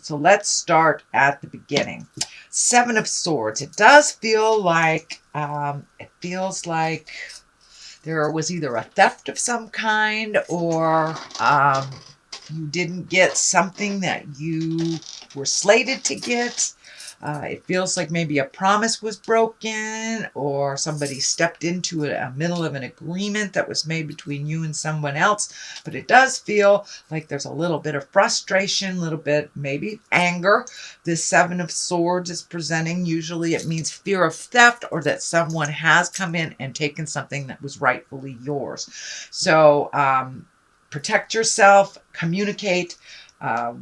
So let's start at the beginning. Seven of Swords. It does feel like, there was either a theft of some kind, or you didn't get something that you were slated to get. It feels like maybe a promise was broken, or somebody stepped into a middle of an agreement that was made between you and someone else. But it does feel like there's a little bit of frustration, a little bit maybe anger. This Seven of Swords is presenting. Usually it means fear of theft, or that someone has come in and taken something that was rightfully yours. So protect yourself, communicate.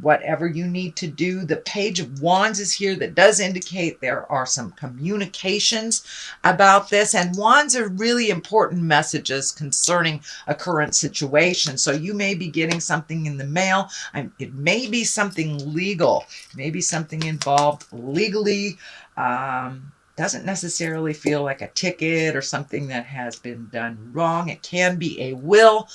Whatever you need to do. The Page of Wands is here. That does indicate there are some communications about this. And wands are really important messages concerning a current situation. So you may be getting something in the mail. It may be something legal. Maybe something involved legally. Doesn't necessarily feel like a ticket or something that has been done wrong. It can be a will,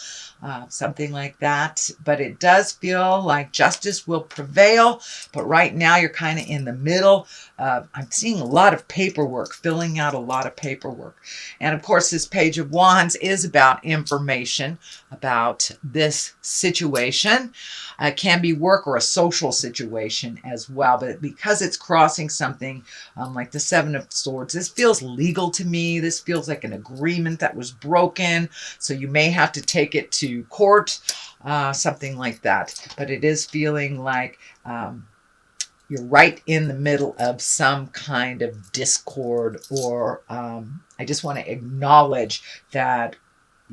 something like that. But it does feel like justice will prevail. But right now you're kind of in the middle. I'm seeing a lot of paperwork, filling out a lot of paperwork. And of course, this Page of Wands is about information about this situation. It can be work or a social situation as well. But because it's crossing something like the Seven of Swords, this feels legal to me. This feels like an agreement that was broken. So you may have to take it to court, something like that. But it is feeling like you're right in the middle of some kind of discord, or I just want to acknowledge that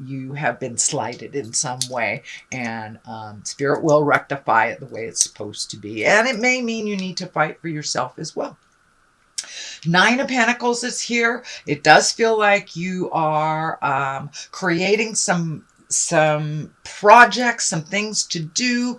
you have been slighted in some way, and Spirit will rectify it the way it's supposed to be. And it may mean you need to fight for yourself as well. Nine of Pentacles is here. It does feel like you are creating some projects, some things to do,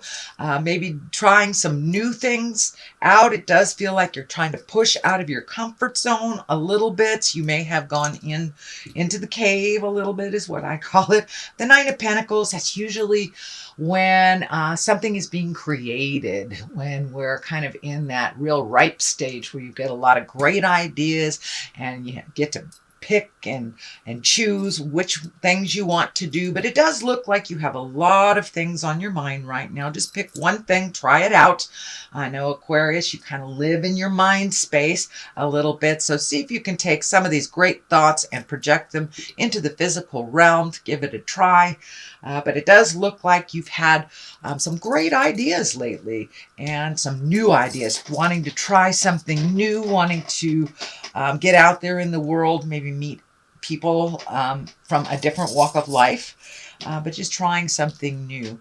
maybe trying some new things out. It does feel like you're trying to push out of your comfort zone a little bit. You may have gone into the cave a little bit, is what I call it. The Nine of Pentacles, that's usually when something is being created, when we're kind of in that real ripe stage where you get a lot of great ideas and you get to pick and choose which things you want to do. But it does look like you have a lot of things on your mind right now. Just pick one thing, try it out. I know, Aquarius, you kind of live in your mind space a little bit. So see if you can take some of these great thoughts and project them into the physical realm. Give it a try. But it does look like you've had some great ideas lately, and some new ideas, wanting to try something new, wanting to get out there in the world, maybe meet people from a different walk of life, but just trying something new.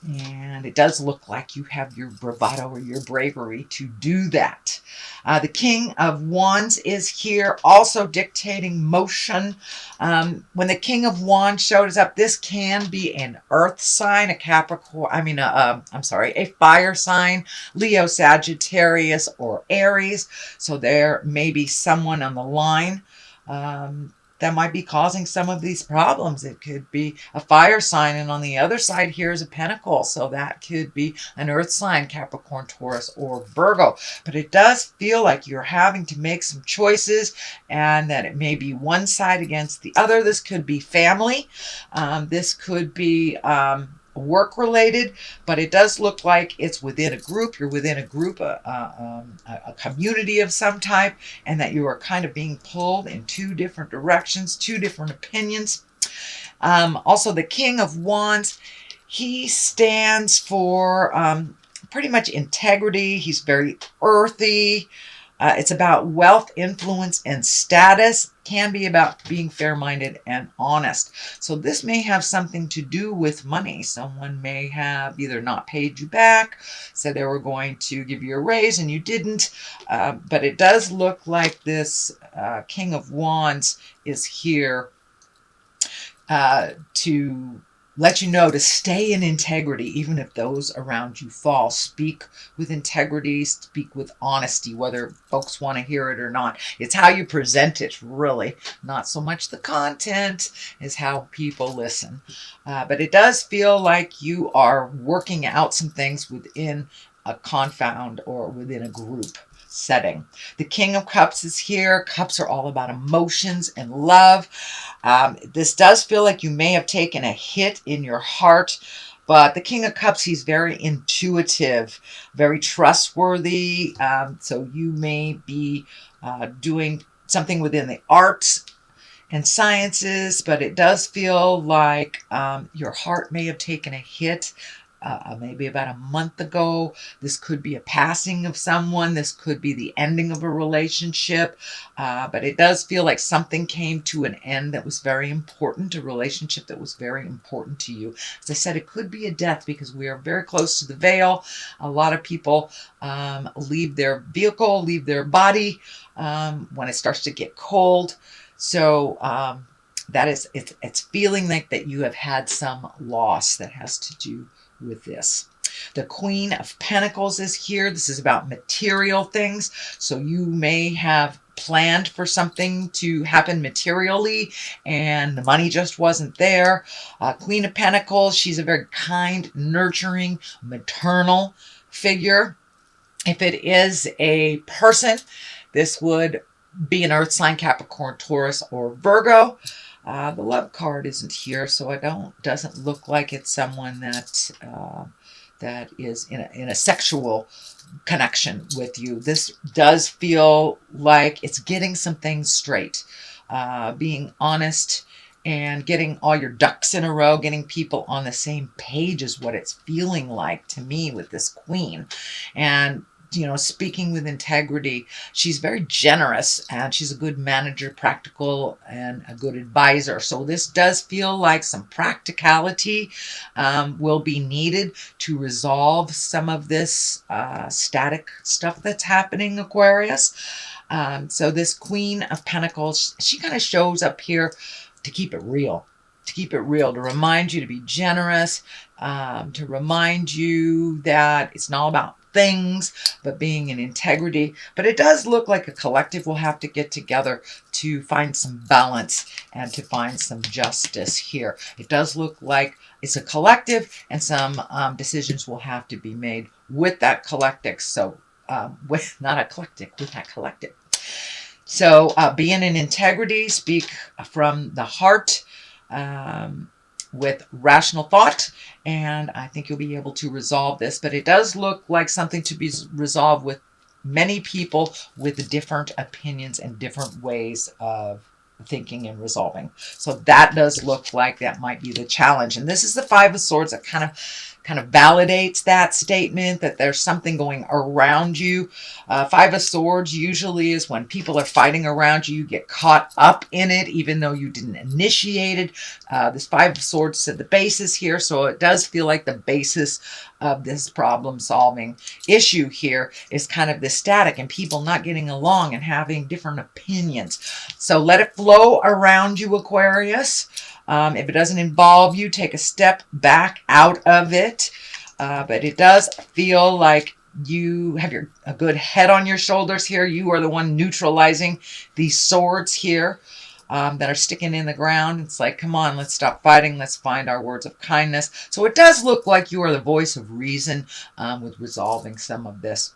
And it does look like you have your bravado or your bravery to do that. The King of Wands is here, also dictating motion. When the King of Wands shows up, this can be an earth sign, a Capricorn, a fire sign, Leo, Sagittarius, or Aries. So there may be someone on the line that might be causing some of these problems. It could be a fire sign, and on the other side here is a pentacle. So that could be an earth sign, Capricorn, Taurus, or Virgo. But it does feel like you're having to make some choices, and that it may be one side against the other. This could be family. This could be work related, but it does look like it's within a group. You're within a group, a community of some type, and that you are kind of being pulled in two different directions, two different opinions. Also, the King of Wands, he stands for pretty much integrity. He's very earthy. It's about wealth, influence, and status. Can be about being fair-minded and honest. So this may have something to do with money. Someone may have either not paid you back, said they were going to give you a raise and you didn't. But it does look like this King of Wands is here to let you know to stay in integrity, even if those around you fall. Speak with integrity, speak with honesty, whether folks want to hear it or not. It's how you present it, really. Not so much the content, is how people listen. But it does feel like you are working out some things within a confound or within a group setting. The King of Cups is here. Cups are all about emotions and love. This does feel like you may have taken a hit in your heart, but the King of Cups, he's very intuitive, very trustworthy. So you may be doing something within the arts and sciences, but it does feel like your heart may have taken a hit maybe about a month ago. This could be a passing of someone. This could be the ending of a relationship. But it does feel like something came to an end that was very important, a relationship that was very important to you. As I said, it could be a death because we are very close to the veil. A lot of people leave their vehicle, leave their body when it starts to get cold. So that is, it's feeling like that you have had some loss that has to do with this. The Queen of Pentacles is here. This is about material things. So you may have planned for something to happen materially and the money just wasn't there. Queen of Pentacles, she's a very kind, nurturing, maternal figure. If it is a person, this would be an earth sign, Capricorn, Taurus, or Virgo. The love card isn't here, so doesn't look like it's someone that that is in a sexual connection with you. This does feel like it's getting some things straight, being honest and getting all your ducks in a row, getting people on the same page is what it's feeling like to me with this Queen. And speaking with integrity, she's very generous and she's a good manager, practical, and a good advisor. So this does feel like some practicality will be needed to resolve some of this static stuff that's happening, Aquarius. So this Queen of Pentacles, she kind of shows up here to keep it real. To remind you to be generous, to remind you that it's not about things, but being in integrity. But it does look like a collective will have to get together to find some balance and to find some justice here. It does look like it's a collective, and some decisions will have to be made with that collective. So with that collective. So being in integrity, speak from the heart, with rational thought, and I think you'll be able to resolve this. But it does look like something to be resolved with many people with different opinions and different ways of thinking and resolving. So that does look like that might be the challenge. And this is the Five of Swords that kind of validates that statement, that there's something going around you. Five of Swords usually is when people are fighting around you, you get caught up in it, even though you didn't initiate it. This Five of Swords is the basis here, so it does feel like the basis of this problem-solving issue here is kind of the static and people not getting along and having different opinions. So let it flow around you, Aquarius. If it doesn't involve you, take a step back out of it. But it does feel like you have a good head on your shoulders here. You are the one neutralizing these swords here that are sticking in the ground. It's like, come on, let's stop fighting. Let's find our words of kindness. So it does look like you are the voice of reason with resolving some of this.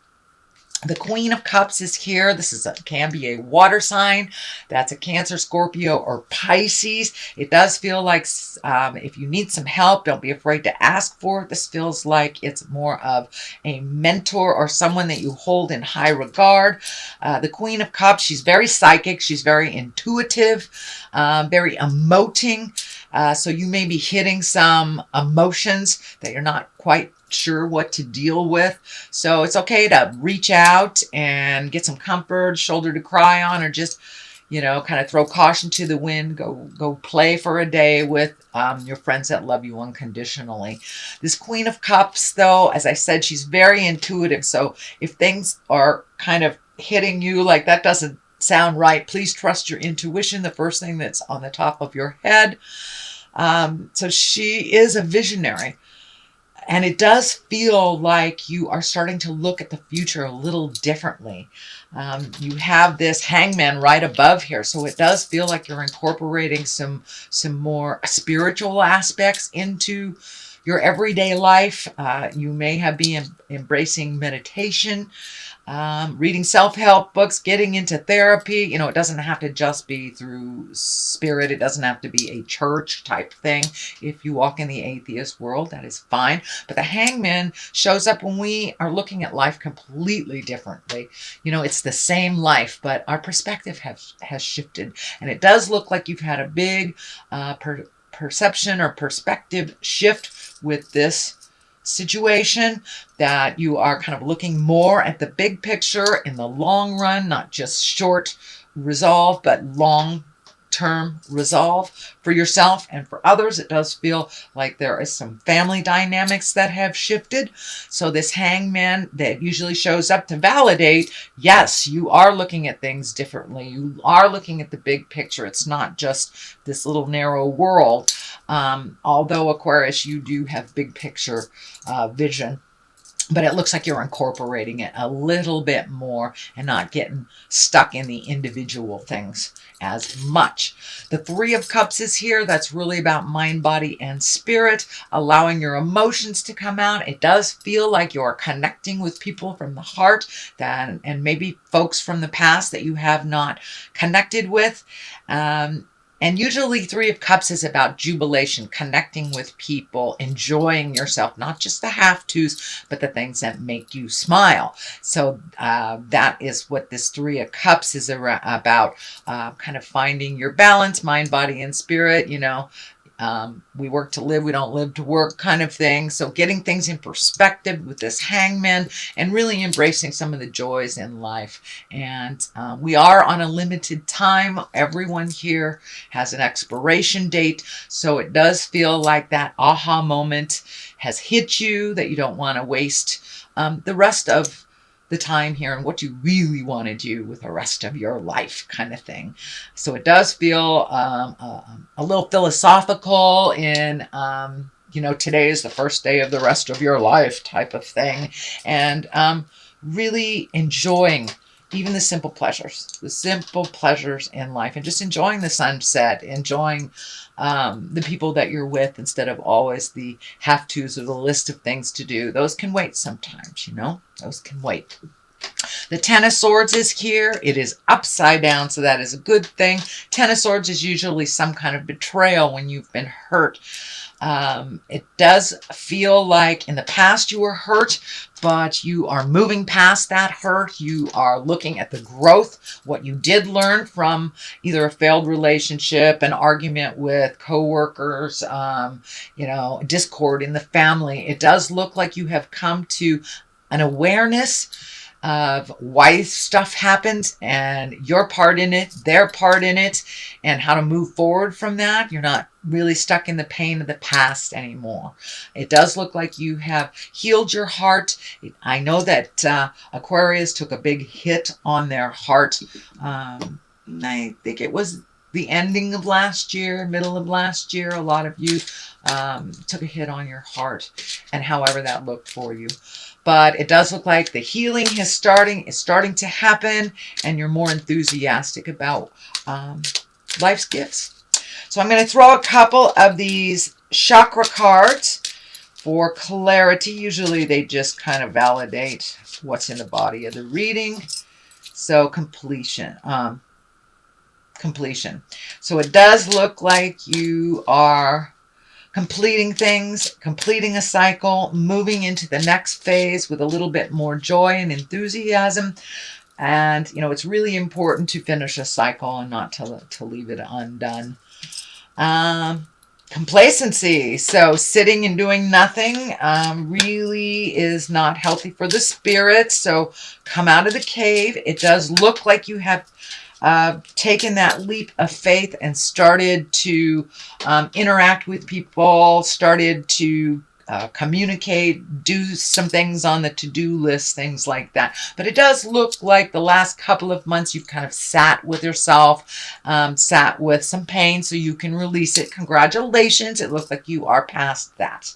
The Queen of Cups is here. This can be a water sign. That's a Cancer, Scorpio, or Pisces. It does feel like if you need some help, don't be afraid to ask for it. This feels like it's more of a mentor or someone that you hold in high regard. The Queen of Cups, she's very psychic. She's very intuitive, very emoting. So you may be hitting some emotions that you're not quite sure what to deal with. So it's okay to reach out and get some comfort, shoulder to cry on, or just, kind of throw caution to the wind. Go play for a day with your friends that love you unconditionally. This Queen of Cups, though, as I said, she's very intuitive. So if things are kind of hitting you like that doesn't sound right, please trust your intuition, the first thing that's on the top of your head. So she is a visionary. And it does feel like you are starting to look at the future a little differently. You have this Hangman right above here. So it does feel like you're incorporating some more spiritual aspects into your everyday life. You may have been embracing meditation, reading self-help books, getting into therapy. You know, it doesn't have to just be through spirit. It doesn't have to be a church type thing. If you walk in the atheist world, that is fine. But the hangman shows up when we are looking at life completely differently. You know, it's the same life, but our perspective has shifted. And it does look like you've had a big perception or perspective shift with this situation, that you are kind of looking more at the big picture in the long run, not just short resolve, but long term resolve for yourself and for others. It does feel like there is some family dynamics that have shifted. So this hangman that usually shows up to validate, yes, you are looking at things differently. You are looking at the big picture. It's not just this little narrow world. Although Aquarius, you do have big picture vision. But it looks like you're incorporating it a little bit more and not getting stuck in the individual things as much. The Three of Cups is here. That's really about mind, body, and spirit, allowing your emotions to come out. It does feel like you're connecting with people from the heart and maybe folks from the past that you have not connected with. And usually Three of Cups is about jubilation, connecting with people, enjoying yourself, not just the have-tos, but the things that make you smile. So that is what this Three of Cups is about, kind of finding your balance, mind, body, and spirit. You know, we work to live, we don't live to work kind of thing. So getting things in perspective with this hangman and really embracing some of the joys in life. And we are on a limited time. Everyone here has an expiration date. So it does feel like that aha moment has hit you, that you don't want to waste the rest of the time here and what you really want to do with the rest of your life kind of thing. So it does feel a little philosophical in, you know, today is the first day of the rest of your life type of thing. And really enjoying even the simple pleasures in life, and just enjoying the sunset, enjoying the people that you're with instead of always the have-tos or the list of things to do. Those can wait sometimes, you know, those can wait. The Ten of Swords is here. It is upside down, so that is a good thing. Ten of Swords is usually some kind of betrayal when you've been hurt. It does feel like in the past you were hurt, but you are moving past that hurt. You are looking at the growth, what you did learn from either a failed relationship, an argument with coworkers, you know, discord in the family. It does look like you have come to an awareness of why stuff happens and your part in it, their part in it, and how to move forward from that. You're not really stuck in the pain of the past anymore. It does look like you have healed your heart. I know that Aquarius took a big hit on their heart. I think it was the ending of last year, middle of last year. A lot of you took a hit on your heart, and however that looked for you. But it does look like the healing is starting to happen, and you're more enthusiastic about life's gifts. So I'm going to throw a couple of these chakra cards for clarity. Usually they just kind of validate what's in the body of the reading. So completion. So it does look like you are completing things, completing a cycle, moving into the next phase with a little bit more joy and enthusiasm. And, you know, it's really important to finish a cycle and not to leave it undone. Complacency. So sitting and doing nothing really is not healthy for the spirit. So come out of the cave. It does look like you have taken that leap of faith and started to interact with people, started to communicate, do some things on the to-do list, things like that. But it does look like the last couple of months you've kind of sat with yourself, sat with some pain so you can release it. Congratulations. It looks like you are past that.